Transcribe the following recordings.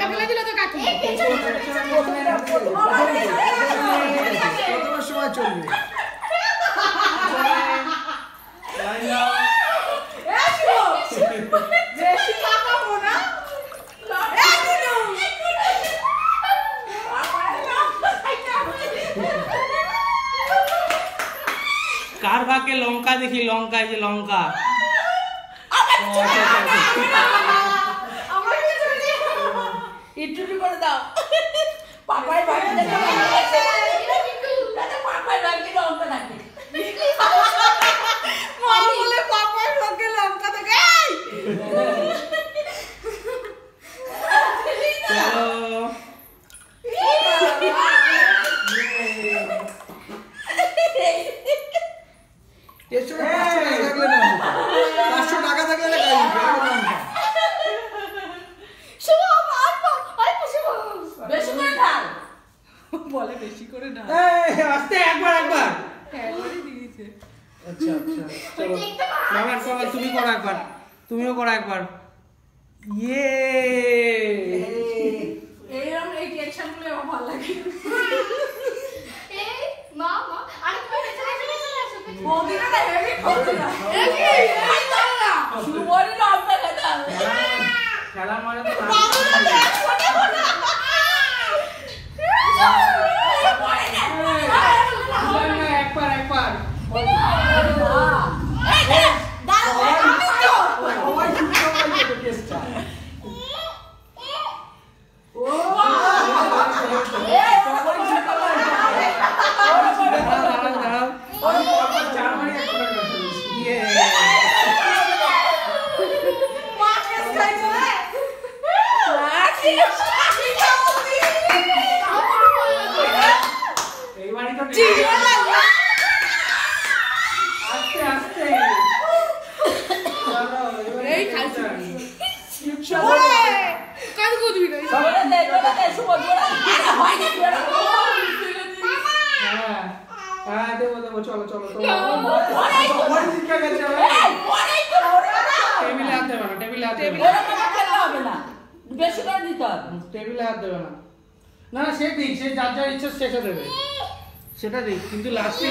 ফেলে দিল তো কাকি কত সময় চলবে বেশি পাকাবো না কার ভাগে লঙ্কা দেখি লঙ্কা এই যে লঙ্কা একটু করে দাও পাপাই ভাগে পাপাই ভাগে লঙ্কা থাকে মা বলে পাপাই ভাগে লঙ্কা থাকে বলে বেশি করে না আস্তে একবার একবারই দিয়েছে আচ্ছা আচ্ছা চলো মামার সবাই তুমি করো একবার তুমিও করো একবার ইয়ে এইরকম এই টেনশন গুলো আমার ভালো লাগে এই মা মা আরে তুমি চলে আসো বৌদিরা না হেভি খাচ্ছে না এই না শুভরি লঙ্কা খেতে খেলা মানে তো একবার চলো চলো টেবিলে হাত দেবে না টেবিলে হাত দেবে না বেশি করে দিতে হবে টেবিলে হাত দেবে না না সে ঠিক সে যার যার ইচ্ছা সেটা দেবে সেটা ঠিক কিন্তু লাস্টে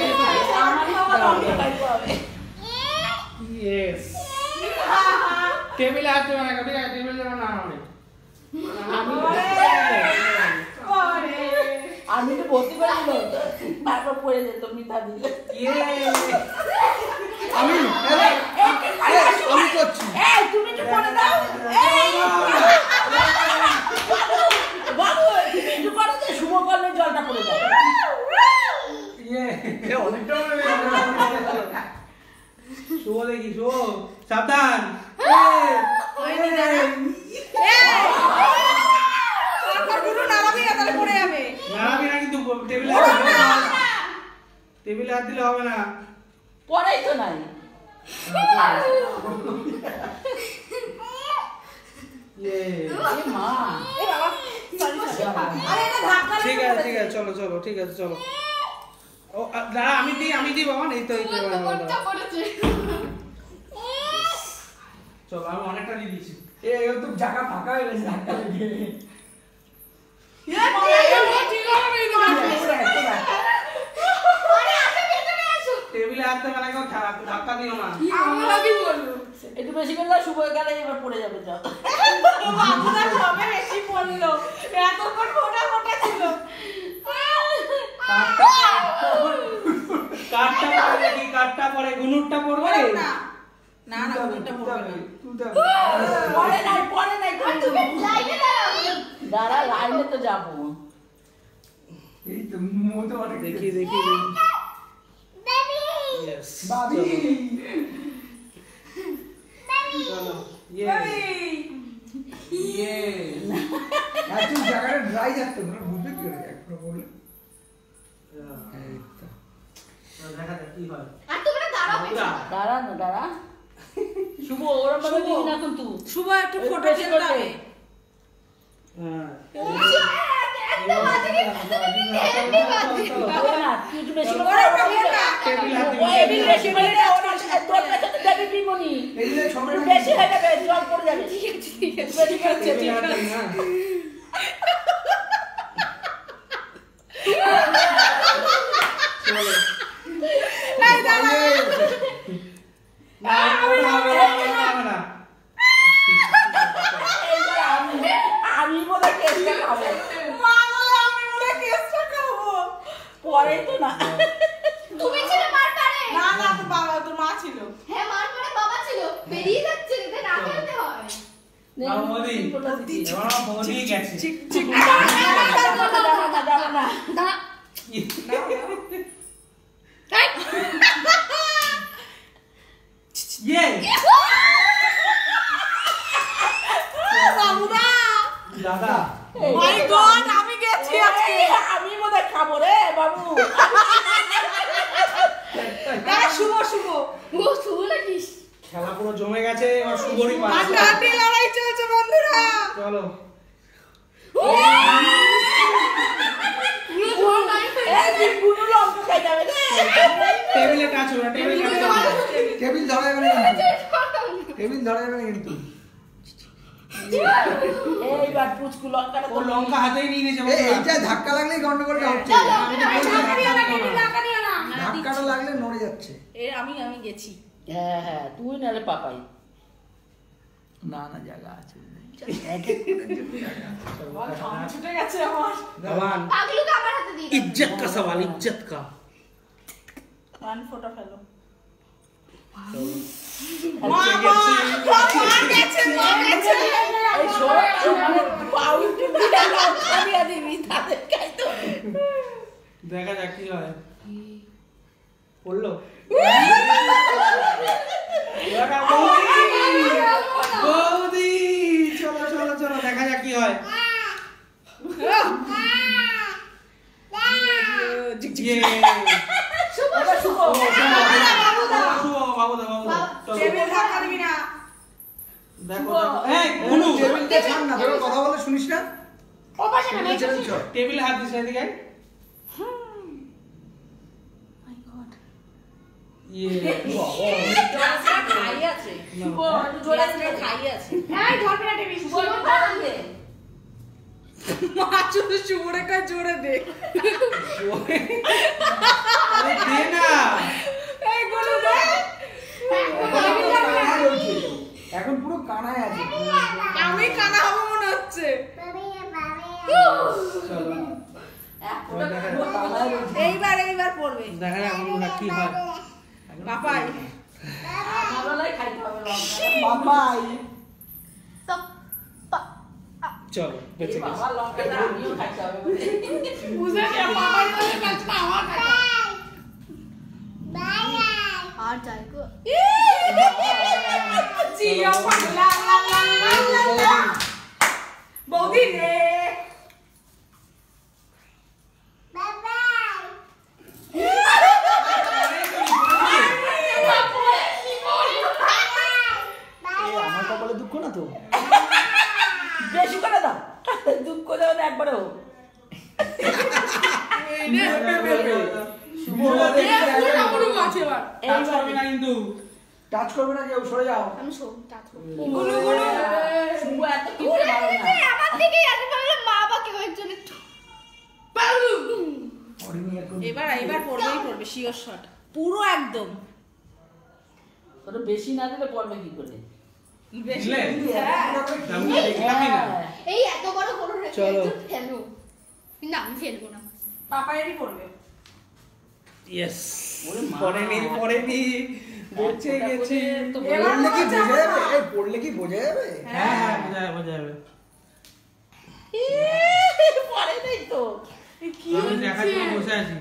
ইয়েস টেবিলে হাত দেবে না ঠিক আছে টেবিলে দেবে না আমি তো ভর্তি করে দিল তারপর পড়ে যেত মিঠা দিলে আমি করছি তুমি একটু করে দাও বাবু তুমি একটু করে দাও শুভ করলে জলটা পড়ে যায় অনেকটা শুভ দেখি শুভ সাবধান নাড়াবি না কিন্তু টেবিলে হাত দিলে হবে না পরেই তো নাই ঠিক আছে ঠিক আছে চলো চলো ঠিক আছে চলো ও দাঁড়া আমি দিই বাবা এই তো চলো আমি অনেকটা দিয়ে দিয়েছি একদম জায়গা ফাঁকা হয়ে গেছে টেবিলে হাত দেবে না কেউ ধাক্কা দিও না একটু বেশি করে শুভ গেলে এবার পড়ে যাবে জল বেশি পড়লো এতক্ষণ মোটা মোটা ছিল কাঠটা পরে গুনুরটা পড়বে না না গুনুরটা পড়বে পরে নাই তুমি লাইনে দাঁড়া লাইনে তো যাবো এই তো মোটা অনেক দেখি Yes. বাবি চলো ইয়ে এত জায়গাটা ড্রাই যাচ্ছে না বুঝতে কি হবে একটু বলে দেখা যাক কি হয় আর তোমরা দাঁড়াও দাঁড়া না দাঁড়া শুভ ওরম ভাবে দিবি না কিন্তু শুভ একটু ফটো তুলতে হবে হ্যাঁ একটু বেশি করে বেশি করে তোর কাছে তো যাবি বিমনি এই যে ছবিটা বেশি হয়ে যাবে জল পড়ে যাবে ঠিক আছে মোদি এবার মোদি গেছে দাঁড়া ইয়ে বাবুদা দাদা মাই গড আমি গেছি আজকে আমি বোধহয় খাবো রে বাবু। দাঁড়া শুভ শুভ ও শুভ লাগিস খেলা পুরো জমে গেছে এবার শুভরই পাচ্ছে হাড্ডাহাড্ডি লড়াই চলছে বন্ধুরা চলো এই গুলো লঙ্কা খাই যাবে রে। টেবিলে টাচ হলো না টেবিলে টাচ হলো না। টেবিল ধরা যাবে না কিন্তু টেবিল ধরা যাবে না কিন্তু এইবার পুচকু লঙ্কাটা ও লঙ্কা হাতেই নিয়ে নিয়েছে এইটা ধাক্কা লাগলেই গন্ডগোলটা হচ্ছে ধাক্কাটা লাগলে নড়ে যাচ্ছে আমি গেছি হ্যাঁ হ্যাঁ তুই নালে পাপাই। না না জায়গা আছে এক এক করে জায়গা আছে। ছুটে গেছে আমার भगवान পাগলুকে আমার হাতে দিয়ে इज्जत का सवाल इज्जत का পান ফোটা ফেলো। মা গেছে এই শোনো পাউরুটি দিয়ে লঙ্কা দিয়ে দিবি তাদের খাইতে হবে। দেখা যাক কি হয় পড়লো বৌদি চলো চলো চলো দেখা যাক কি হয় এবার শুভ। টেবিল ধাক্কা দিবি না টেবিলটা ছাড় না তোরা কথা বলে শুনিস না ও পাশে না টেবিল চল টেবিলে হাত দিস এদিকে খাই আছে শুভ জোরে খাই আছে। এই ধরবে না টেবিল শুভ খান দে। মা শুধু শুভরে কয় জোরে দে আরে দে না এই গুলো দে এখন পুরো কানায় আছে আমি কানা হবো মনে হচ্ছে চলো এইবার পড়বে দেখা যাক বন্ধুরা কি হয় পাপাই আমারও লাই খাইতে হবে লঙ্কা। বাবাই তো চলো বেঁচে গেছে বাবা লঙ্কাটা আমিও খাইতে হবে। বুঝে গেছে পাপাই বলে কাছে আমার কাছে আর যাই গো জিও পাগলা বৌদি রে আমার কপালে দুঃখ না তো বেশি করে দাও দুঃখ দেবে না একবারে হোক। টাচ করবি না কিন্তু টাচ করবে না কেউ সরে যাও আমি শোন তাতো শুভ এত কিছু ভালো না। আমার দিকেই আসে ভাবলে মা বা কেউ একজন একটু এবার পড়বে শিওর শট পুরো একদম তোর বেশি না দিলে পড়বে কি করে? বুঝলে হ্যাঁ আমি দেখলামই না এই এত বড় কোনো চলো। ফেলো না আমি ফেলবো না পাপাইয়েরই পড়বে ইয়েস ওরে মা। পড়েনি বেঁচে গেছি তো এবার পড়লে কি মজা বোঝা হবে। যাবে এই পড়লে কি বোঝা যাবে হ্যাঁ হ্যাঁ বোঝা যাবে পড়ে নেই তো। আমি দেখার জন্য বসে আছি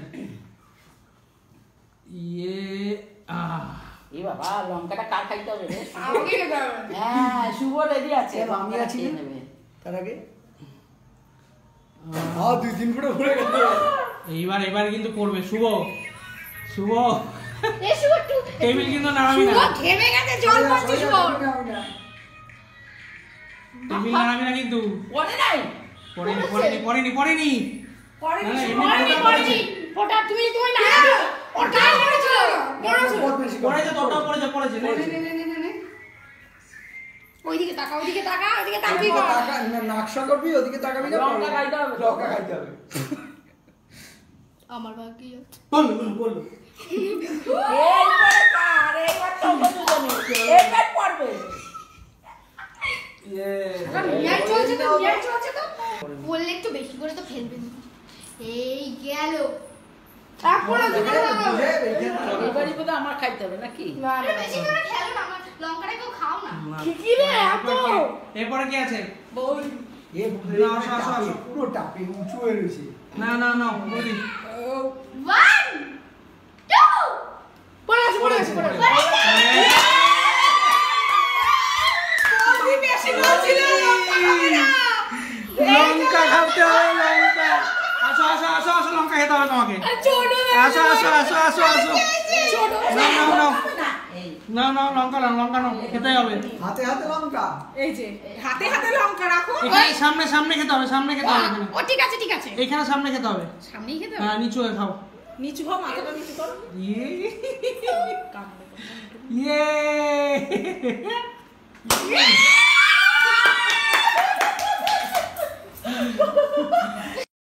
ইয়ে এ বাবা লঙ্কাটা কার খাইতে হবে রে? আমাকে খেতে হবে হ্যাঁ শুভ রেডি আছে এবার আমি লঙ্কাটা আছি খেয়ে না? নেবে। তার আগে দুই তিন ফুটে ঘুরে গেল এইবার কিন্তু পড়বে শুভ এই শুভ একটু টেবিল কিন্তু নামাবি না শুভ ঘেমে গেছে জল পড়ছে শুভ টেবিল নামাবি না কিন্তু পড়ে নাই পড়েনি পরে না, না, কিছু এমনি পড়েনি, পড়েছে। ওটা তুমি না ওটা পড়েছিল পড়েছে তোটাও পড়েছে ওইদিকে তাকা ওইদিকে তাকাবি নাকশা করবি ওদিকে তাকাবি না লঙ্কা খাইতে হবে। লঙ্কা খাইতে হবে আমার ভাগ্যে বললো এইবারে কার? এইবার তো দুজনে। এইবার পড়বে। নিয়ার চলছে তো বললে একটু বেশি করে তো ফেলবেন এই গেল তারপরে এবারই বোধহয় আমার খাইতে হবে নাকি? না না বেশি করে খেলো না আমার লঙ্কাটা কেউ খাও না কি রে এত এরপরে কি আছে? এ না, আসো, আসো, আসো। পুরো টাপে উঁচু হয়ে রয়েছে। না না না বৌদি 1 2 পড়ে আছে পড়ে আছে পড়ে আছে বৌদি বেশি বলছিল লঙ্কা খাবে না। লঙ্কা খাতে হবে লঙ্কা আসো আসো আসো আসো লঙ্কা খেতে হবে তোমাকে ছোট আসো আসো আসো আসো আসো ছোট নাও নাও নাও এই নাও নাও লঙ্কা নাও লঙ্কা নাও খেতে হবে হাতে হাতে লঙ্কা। এই যে হাতে হাতে লঙ্কা রাখো। এখানে সামনে সামনে খেতে হবে সামনে খেতে হবে এখানে ও ঠিক আছে ঠিক আছে এখানে সামনে খেতে হবে সামনেই খেতে হবে হ্যাঁ নিচু হয়ে খাও নিচু হও, মাথাটা নিচু করো। ইয়ে ইয়ে